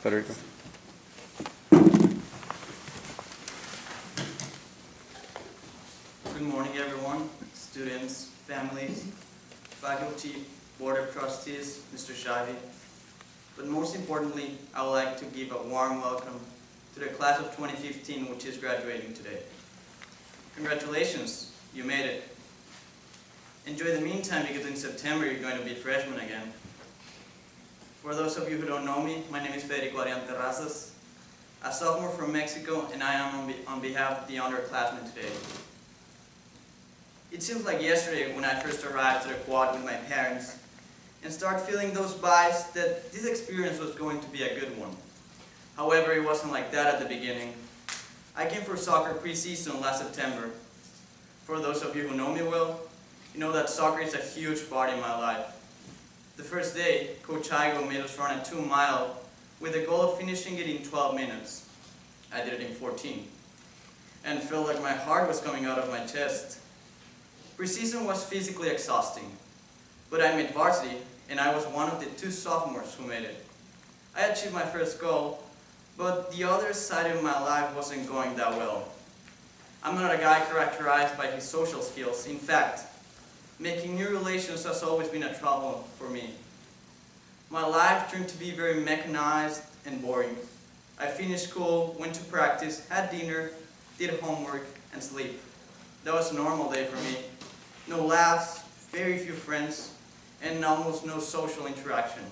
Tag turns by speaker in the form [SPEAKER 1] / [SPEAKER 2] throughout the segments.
[SPEAKER 1] Federico.
[SPEAKER 2] Good morning, everyone, students, families, faculty, Board of Trustees, Mr. Shavi. But most importantly, I would like to give a warm welcome to the class of 2015, which is graduating today. Congratulations, you made it. Enjoy the meantime, because in September you're going to be freshmen again. For those of you who don't know me, my name is Federico a sophomore from Mexico, and I am on behalf of the underclassmen today. It seems like yesterday when I first arrived to the quad with my parents and started feeling those vibes that this experience was going to be a good one. However, it wasn't like that at the beginning. I came for soccer pre-season last September. For those of you who know me well, you know that soccer is a huge part in my life. The first day, Coach Igo made us run a 2-mile with the goal of finishing it in 12 minutes. I did it in 14 and felt like my heart was coming out of my chest. Preseason was physically exhausting, but I made varsity and I was one of the 2 sophomores who made it. I achieved my first goal, but the other side of my life wasn't going that well. I'm not a guy characterized by his social skills. In fact, making new relations has always been a trouble for me. My life turned to be very mechanized and boring. I finished school, went to practice, had dinner, did homework, and sleep. That was a normal day for me. No laughs, very few friends, and almost no social interaction.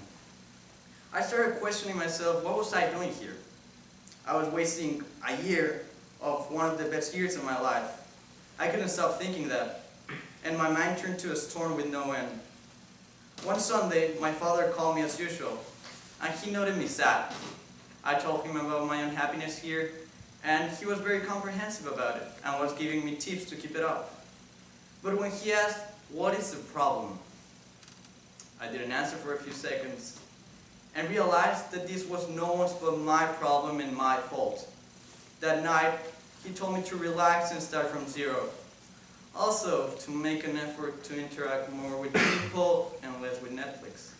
[SPEAKER 2] I started questioning myself, what was I doing here? I was wasting a year of one of the best years of my life. I couldn't stop thinking that, and my mind turned to a storm with no end. One Sunday, my father called me as usual, and he noted me sad. I told him about my unhappiness here, and he was very comprehensive about it, and was giving me tips to keep it up. But when he asked, what is the problem? I didn't answer for a few seconds, and realized that this was no one's but my problem and my fault. That night, he told me to relax and start from zero. Also, to make an effort to interact more with people and less with Netflix.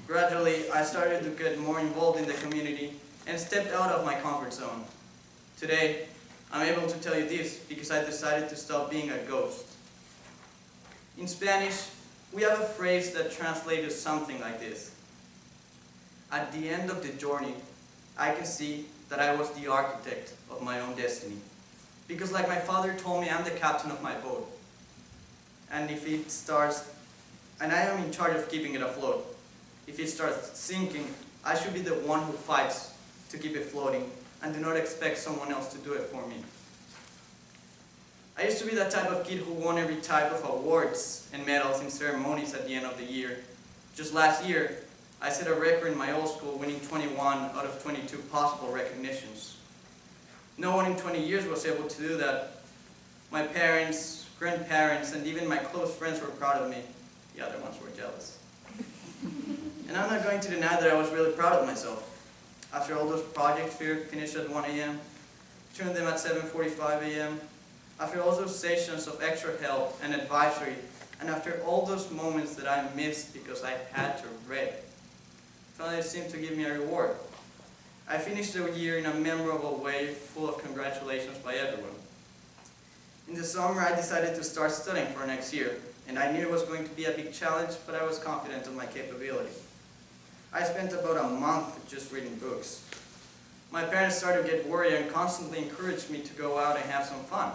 [SPEAKER 2] Gradually, I started to get more involved in the community and stepped out of my comfort zone. Today, I'm able to tell you this because I decided to stop being a ghost. In Spanish, we have a phrase that translates something like this. At the end of the journey, I can see that I was the architect of my own destiny. Because like my father told me, I'm the captain of my boat. And if it starts, and I am in charge of keeping it afloat. If it starts sinking, I should be the one who fights to keep it floating and do not expect someone else to do it for me. I used to be that type of kid who won every type of awards and medals in ceremonies at the end of the year. Just last year, I set a record in my old school, winning 21 out of 22 possible recognitions. No one in 20 years was able to do that. My parents, grandparents, and even my close friends were proud of me. The other ones were jealous. And I'm not going to deny that I was really proud of myself. After all those projects finished at 1 a.m., turned them at 7:45 a.m., after all those sessions of extra help and advisory, and after all those moments that I missed because I had to read, finally it seemed to give me a reward. I finished the year in a memorable way, full of congratulations by everyone. In the summer, I decided to start studying for next year, and I knew it was going to be a big challenge, but I was confident of my capability. I spent about a month just reading books. My parents started to get worried and constantly encouraged me to go out and have some fun.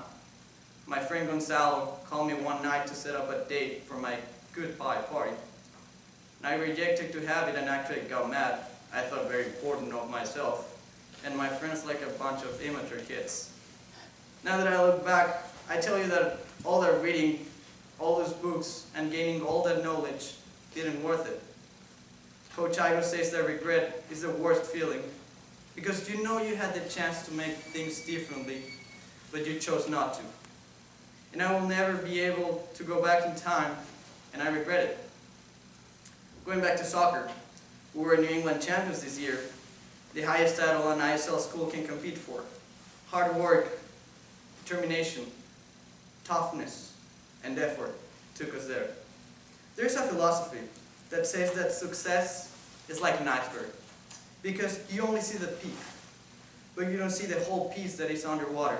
[SPEAKER 2] My friend Gonzalo called me one night to set up a date for my goodbye party. And I rejected to have it and actually got mad. I thought very important of myself and my friends like a bunch of immature kids. Now that I look back, I tell you that all that reading, all those books, and gaining all that knowledge didn't worth it. Coach Igo says that regret is the worst feeling because you know you had the chance to make things differently, but you chose not to. And I will never be able to go back in time, and I regret it. Going back to soccer, we were New England champions this year, the highest title an ISL school can compete for. Hard work, determination, toughness, and effort took us there. There's a philosophy that says that success is like an iceberg. because you only see the peak, but you don't see the whole piece that is underwater.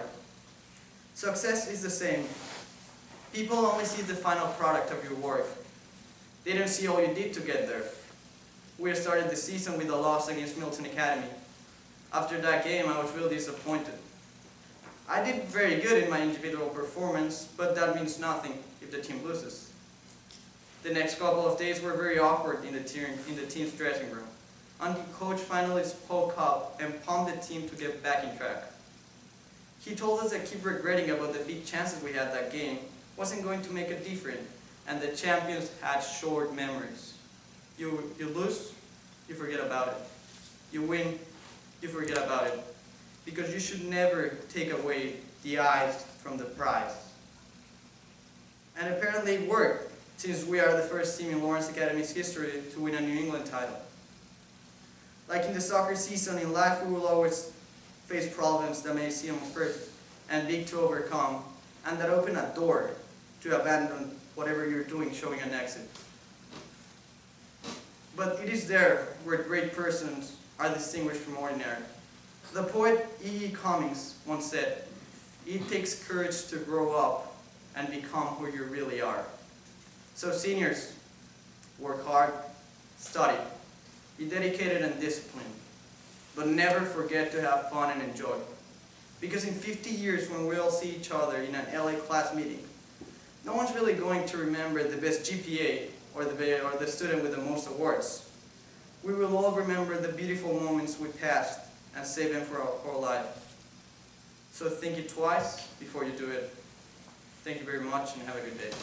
[SPEAKER 2] Success is the same. People only see the final product of your work. They don't see all you did to get there. We started the season with a loss against Milton Academy. After that game, I was really disappointed. I did very good in my individual performance, but that means nothing if the team loses. The next couple of days were very awkward in the team's dressing room, and the coach finally spoke up and pumped the team to get back in track. He told us that keep regretting about the big chances we had that game wasn't going to make a difference, and the champions had short memories. You lose, you forget about it. You win, you forget about it. Because you should never take away the eyes from the prize. And apparently it worked, since we are the first team in Lawrence Academy's history to win a New England title. Like in the soccer season, in life we will always face problems that may seem first and big to overcome, and that open a door to abandon whatever you're doing, showing an exit. But it is there where great persons are distinguished from ordinary. The poet E.E. Cummings once said, "It takes courage to grow up and become who you really are." So seniors, work hard, study, be dedicated and disciplined, but never forget to have fun and enjoy. Because in 50 years when we all see each other in an LA class meeting, no one's really going to remember the best GPA or the student with the most awards. We will all remember the beautiful moments we passed and save them for our whole life. So think it twice before you do it. Thank you very much and have a good day.